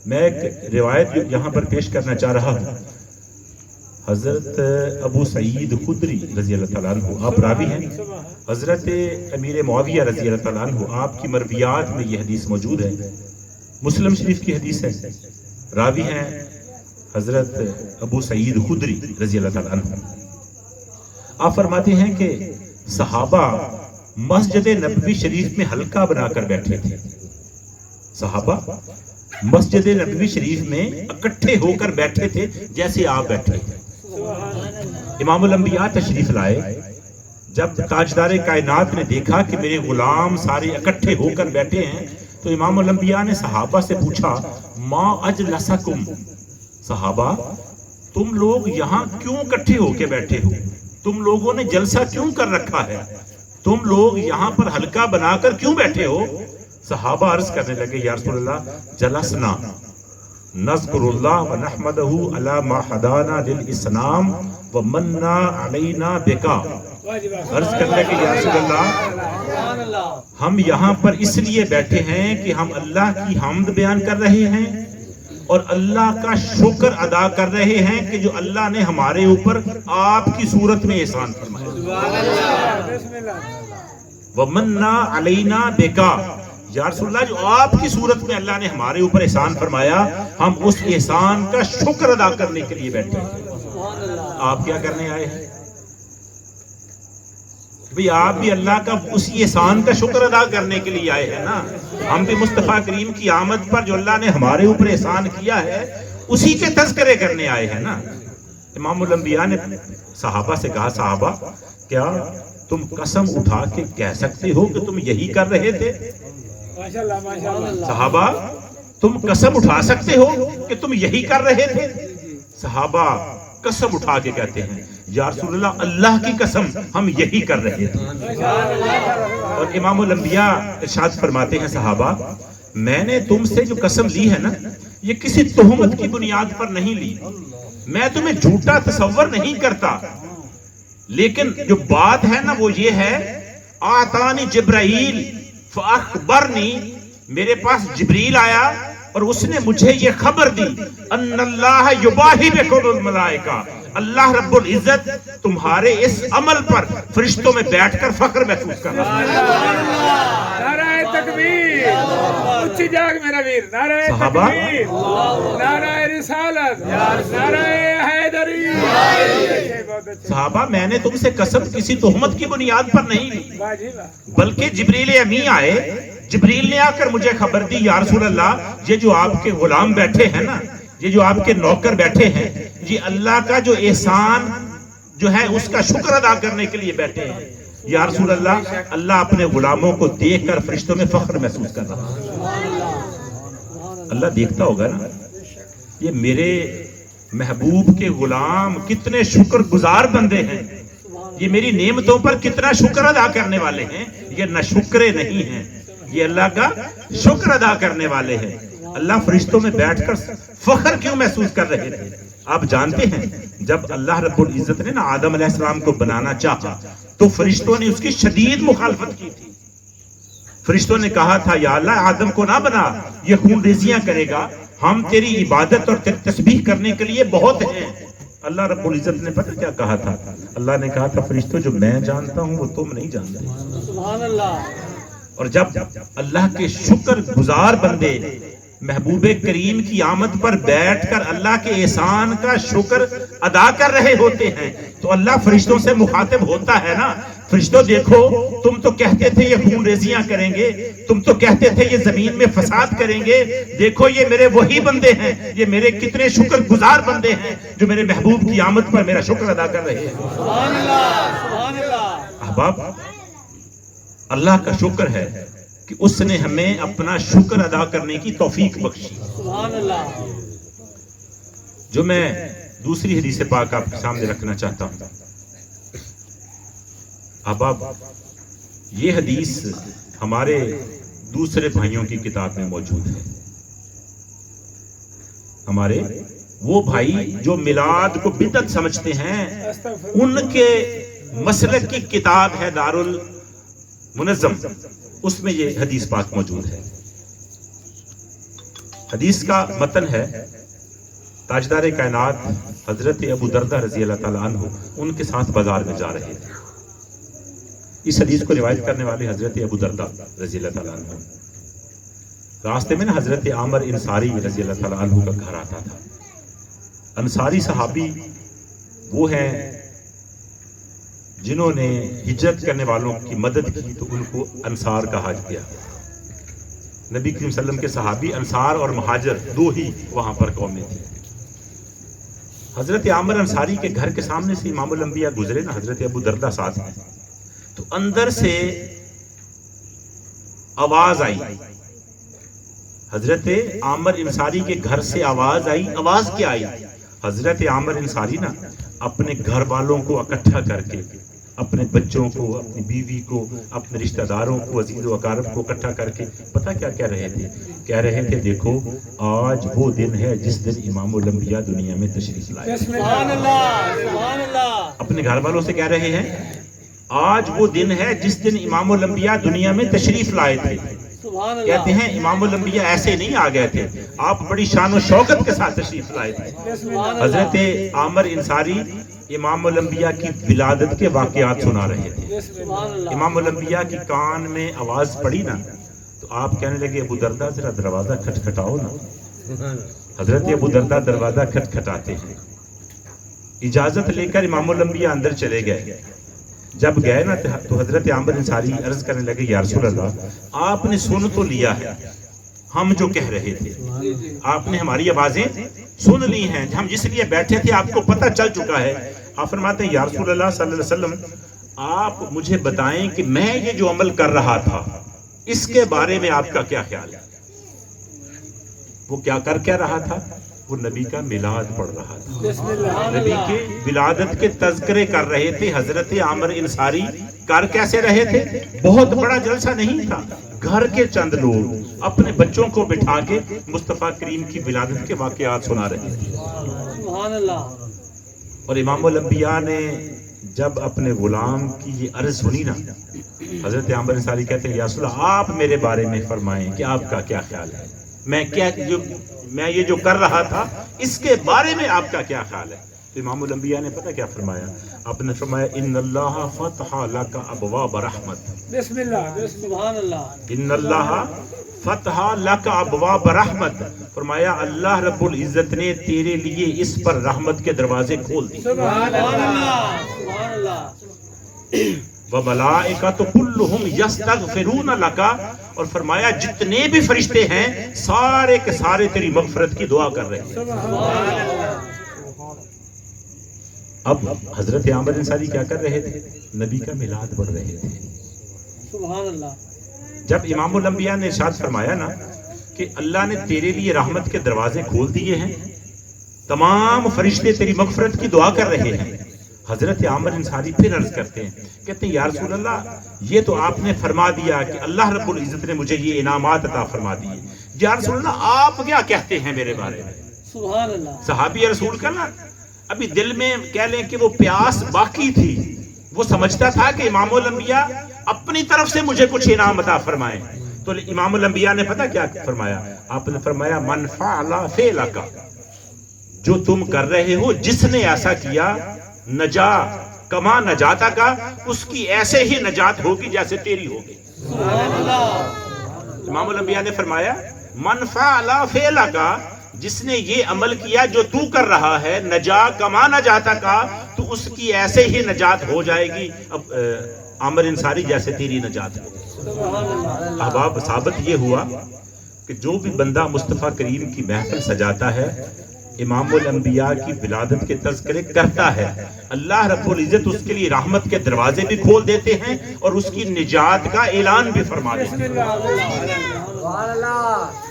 میں ایک روایت یہاں پر پیش کرنا چاہ رہا ہوں. حضرت ابو سعید خدری رضی اللہ تعالیٰ عنہ آپ راوی ہیں. حضرت امیر معاویہ رضی اللہ تعالیٰ عنہ آپ کی مرویات میں یہ حدیث موجود ہے. مسلم شریف کی حدیث ہے. راوی ہیں حضرت ابو سعید خدری رضی اللہ تعالیٰ عنہ. آپ فرماتے ہیں کہ صحابہ مسجد نبوی شریف میں حلقہ بنا کر بیٹھے تھے. صحابہ مسجد نبوی شریف میں اکٹھے ہو کر بیٹھے تھے جیسے آپ بیٹھے تھے. امام الانبیاء تشریف لائے. جب تاجدار کائنات نے دیکھا کہ میرے غلام سارے اکٹھے ہو کر بیٹھے ہیں تو امام الانبیاء نے صحابہ سے پوچھا ما اجلسکم، صحابہ تم لوگ یہاں کیوں اکٹھے ہو کے بیٹھے ہو؟ تم لوگوں نے جلسہ کیوں کر رکھا ہے؟ تم لوگ یہاں پر حلقہ بنا کر کیوں بیٹھے ہو؟ صحابہ عرض کرنے لگے یا رسول اللہ جلسنا نذکر اللہ ونحمدہ علی ما ہدانا للاسلام ومننا علینا بکا. عرض کرنے لگے یا رسول اللہ ہم یہاں پر اس لیے بیٹھے ہیں کہ ہم اللہ کی حمد بیان کر رہے ہیں اور اللہ کا شکر ادا کر رہے ہیں کہ جو اللہ نے ہمارے اوپر آپ کی صورت میں احسان فرمایا. ومننا علینا بکا، یا رسول اللہ جو آپ کی صورت میں اللہ نے ہمارے اوپر احسان فرمایا ہم اس احسان کا شکر ادا کرنے کے لیے بیٹھے ہیں. آپ کیا کرنے آئے ہیں بھئی؟ آپ بھی اللہ کا اسی احسان کا شکر ادا کرنے کے لیے آئے ہیں نا. ہم بھی مصطفیٰ کریم کی آمد پر جو اللہ نے ہمارے اوپر احسان کیا ہے اسی کے تذکرے کرنے آئے ہیں نا. امام الانبیاء نے صحابہ سے کہا صحابہ کیا تم قسم اٹھا کے کہہ سکتے ہو کہ تم یہی کر رہے تھے؟ صحابہ تم قسم اٹھا سکتے ہو کہ تم یہی کر رہے تھے؟ صحابہ قسم اٹھا کے کہتے ہیں یا رسول اللہ اللہ کی قسم ہم یہی کر رہے تھے. اور امام الانبیاء ارشاد فرماتے ہیں صحابہ میں نے تم سے جو قسم لی ہے نا یہ کسی تہمت کی بنیاد پر نہیں لی. میں تمہیں جھوٹا تصور نہیں کرتا، لیکن جو بات ہے نا وہ یہ ہے آتانی جبرائیل فاخبرنی، میرے پاس جبریل آیا اور اس نے مجھے یہ خبر دی ان اللہ یباہی بکم الملائکہ، اللہ رب العزت تمہارے اس عمل پر فرشتوں میں بیٹھ کر فخر محسوس کر رہا ہے. نعرہ تکبیر، اونچی جاگ میرا ویر، نعرہ صحابہ تکبیر، نعرہ رسالت، نعرہ حیدری. صحابہ میں نے تم سے قسم کسی تہمت کی بنیاد پر نہیں لی، واہ جی واہ. بلکہ جبریل امی آئے، جبریل نے آ کر مجھے خبر دی یا رسول اللہ یہ جو آپ کے غلام بیٹھے ہیں نا، یہ جو آپ کے نوکر بیٹھے ہیں، یہ اللہ کا جو احسان جو ہے اس کا شکر ادا کرنے کے لیے بیٹھے ہیں. یا رسول اللہ اللہ اپنے غلاموں کو دیکھ کر فرشتوں میں فخر محسوس کر رہا ہے. اللہ دیکھتا ہوگا نا یہ میرے محبوب کے غلام کتنے شکر گزار بندے ہیں، یہ میری نعمتوں پر کتنا شکر ادا کرنے والے ہیں. یہ نہ شکرے نہیں ہیں، یہ اللہ کا شکر ادا کرنے والے ہیں. اللہ فرشتوں میں بیٹھ کر فخر کیوں محسوس کر رہے تھے؟ آپ جانتے ہیں جب اللہ رب العزت نے نا آدم علیہ السلام کو بنانا چاہا تو فرشتوں نے اس کی شدید مخالفت کی تھی. فرشتوں نے کہا تھا یا اللہ آدم کو نہ بنا، یہ خون ریزیاں کرے گا، ہم تیری عبادت اور تیری تسبیح کرنے کے لیے بہت ہیں. اللہ رب العزت نے پتہ کیا کہا تھا؟ اللہ نے کہا تھا فرشتوں جو میں جانتا ہوں وہ تم نہیں جانتے. سبحان اللہ. اور جب اللہ کے شکر گزار بندے محبوب کریم کی آمد پر بیٹھ کر اللہ کے احسان کا شکر ادا کر رہے ہوتے ہیں تو اللہ فرشتوں سے مخاطب ہوتا ہے نا. فرشتوں دیکھو تم تو کہتے تھے یہ خون ریزیاں کریں گے، تم تو کہتے تھے یہ زمین میں فساد کریں گے، دیکھو یہ میرے وہی بندے ہیں، یہ میرے کتنے شکر گزار بندے ہیں جو میرے محبوب کی آمد پر میرا شکر ادا کر رہے ہیں. سبحان اللہ، سبحان اللہ. احباب اللہ کا شکر ہے کہ اس نے ہمیں اپنا شکر ادا کرنے کی توفیق بخشی. سبحان اللہ. جو میں دوسری حدیث پاک آپ کے سامنے رکھنا چاہتا ہوں. احباب یہ حدیث ہمارے دوسرے بھائیوں کی کتاب میں موجود ہے. ہمارے وہ بھائی جو میلاد کو بدعت سمجھتے ہیں ان کے مسلک کی کتاب ہے دار المنظم، اس میں یہ حدیث پاک موجود ہے. حدیث کا متن ہے، تاجدار کائنات حضرت ابو دردہ رضی اللہ تعالیٰ عنہ ان کے ساتھ بازار میں جا رہے تھے۔ اس حدیث کو روایت کرنے والے حضرت ابو دردہ رضی اللہ تعالیٰ عنہ، راستے میں حضرت عامر انصاری رضی اللہ تعالیٰ عنہ کا گھر آتا تھا۔ انصاری صحابی وہ ہیں جنہوں نے ہجرت کرنے والوں کی مدد کی تو ان کو انصار کہا گیا۔ نبی کریم صلی اللہ علیہ وسلم کے صحابی انصار اور مہاجر دو ہی وہاں پر قومیں تھیں۔ حضرت عامر انصاری کے گھر کے سامنے سے امام الانبیاء گزرے نا، حضرت ابو دردہ ساتھ میں، تو اندر سے آواز آئی، حضرت عامر انصاری کے گھر سے آواز آئی۔ آواز کیا آئی؟ حضرت عامر انصاری نا اپنے گھر والوں کو اکٹھا کر کے، اپنے بچوں کو، اپنی بیوی کو، اپنے رشتہ داروں کو، عزیز و اقارب کو اکٹھا کر کے پتہ کیا کہہ رہے تھے؟ کہہ رہے تھے دیکھو آج وہ دن ہے جس دن امام الانبیاء دنیا میں تشریف لائے۔ سبحان اللہ، سبحان اللہ۔ اپنے گھر والوں سے کہہ رہے ہیں آج وہ دن ہے جس دن امام الانبیاء دنیا میں تشریف لائے تھے۔ سبحان اللہ۔ کہتے ہیں امام الانبیاء ایسے نہیں آ گئے تھے، آپ بڑی شان و شوکت کے ساتھ تشریف لائے تھے۔ حضرت عامر انصاری امام الانبیاء کی ولادت کے واقعات سنا رہے تھے۔ سبحان اللہ۔ امام الانبیاء کی کان میں آواز پڑی نا تو آپ کہنے لگے ابو دردہ ذرا دروازہ کھٹکھٹاؤ نا۔ حضرت ابو دردہ دروازہ کھٹکھٹاتے ہیں، اجازت لے کر امام الانبیاء اندر چلے گئے۔ جب گئے نا تو حضرت عامر انصاری عرض کرنے لگے یا رسول اللہ آپ نے سن تو لیا ہے ہم جو کہہ رہے تھے، آپ نے ہماری آوازیں سن لی ہیں، ہم جس لیے بیٹھے تھے آپ کو پتہ چل چکا ہے۔ آپ فرماتے ہیں یا رسول اللہ صلی اللہ علیہ وسلم آپ مجھے بتائیں کہ میں یہ جو عمل کر رہا تھا اس کے بارے میں آپ کا کیا خیال ہے؟ وہ کیا رہا تھا؟ وہ نبی کا میلاد پڑھ رہا تھا، نبی کے ولادت کے تذکرے کر رہے تھے۔ حضرت عامر انصاری کر کیسے رہے تھے؟ بہت بڑا جلسہ نہیں تھا، گھر کے چند لوگ اپنے بچوں کو بٹھا کے مصطفیٰ کریم کی ولادت کے واقعات سنا رہے تھے۔ سبحان اللہ۔ اور امام الانبیاء نے جب اپنے غلام کی یہ عرض سنی نا، حضرت عامر انصاری کہتے ہیں یا رسول اللہ آپ میرے بارے میں فرمائیں کہ آپ کا کیا خیال ہے، میں یہ جو کر رہا تھا اس کے بارے میں آپ کا کیا خیال ہے؟ تو امام الانبیاء نے پتہ کیا فرمایا؟ آپ نے فرمایا ان اللہ فتح لک ابواب رحمت۔ بسم اللہ، سبحان اللہ۔ ان اللہ فتح لک ابواب رحمت، فرمایا اللہ رب العزت نے تیرے لیے اس پر رحمت کے دروازے کھول دیے۔ سبحان اللہ، سبحان اللہ۔ وَمَلَائِكَةُ كُلُّهُمْ يَسْتَغْفِرُونَ لَكَ، اور فرمایا جتنے بھی فرشتے ہیں سارے کے سارے تیری مغفرت کی دعا کر رہے ہیں۔ اب حضرت عامر انصاری کیا کر رہے تھے؟ نبی کا میلاد پڑھ رہے تھے۔ سبحان اللہ۔ جب امام الانبیاء نے ارشاد فرمایا نا کہ اللہ نے تیرے لیے رحمت کے دروازے کھول دیے ہیں، تمام فرشتے تیری مغفرت کی دعا کر رہے ہیں، حضرت عامر انصاری پھر عرض کرتے ہیں، کہتے ہیں یا رسول اللہ یہ تو آپ نے فرما دیا کہ اللہ رب العزت نے مجھے یہ انعامات عطا فرما دیے، یا رسول اللہ آپ کیا کہتے ہیں میرے بارے میں؟ سبحان اللہ۔ صحابی رسول کا نا ابھی دل میں کہہ لیں کہ وہ پیاس باقی تھی، وہ سمجھتا تھا کہ امام الانبیاء اپنی طرف سے مجھے کچھ انعام عطا فرمائیں۔ تو امام الانبیاء نے پتہ کیا فرمایا؟ آپ نے فرمایا من فعل فعلک، جو تم کر رہے ہو جس نے ایسا کیا نجا کما نجاتا کا، اس کی ایسے ہی نجات ہوگی جیسے تیری ہوگی۔ سبحان اللہ۔ امام الانبیاء نے فرمایا من فعل فعلک، جس نے یہ عمل کیا جو تو کر رہا ہے نجا کما نجاتا کا، تو اس کی ایسے ہی نجات ہو جائے گی اب عامر انصاری جیسے تیری نجات ہوگی۔ احباب ثابت یہ ہوا کہ جو بھی بندہ مصطفیٰ کریم کی محفل سجاتا ہے، امام الانبیاء کی ولادت کے تذکرے کرتا ہے، اللہ رب العزت اس کے لیے رحمت کے دروازے بھی کھول دیتے ہیں اور اس کی نجات کا اعلان بھی فرما دیتے ہیں۔ سبحان اللہ۔